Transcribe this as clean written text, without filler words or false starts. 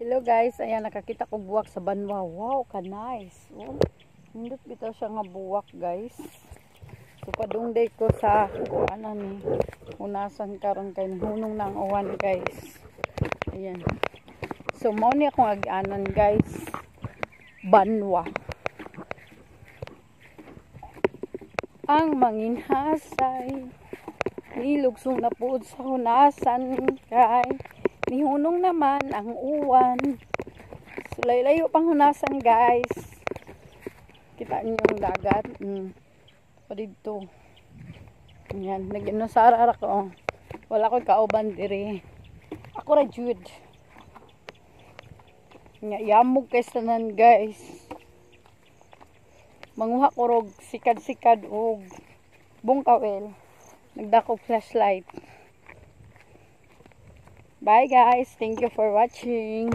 Hello guys, ayan nakakita ko buwak sa banwa. Wow, ka nice. Oh, hindot bitaw siya nga buwak guys. So padungday ko sa ano ni unasan karon kay hunong nang uwan guys. Ayan. So mao ni akong ag-anan guys. Banwa. Ang manginhasay nilugsong na puod sa hunasan kay nihunong naman ang uwan. So layo pang hunasan guys. Kita niyo yung dagat. Pa dito. Yan, nag-inusara ko. Wala ko kauban diri. Ako ra jud. Nga yamog kay tanan guys. Manguha ko rog sikad-sikad og bungkawel. Nagdakog flashlight. Bye guys. Thank you for watching.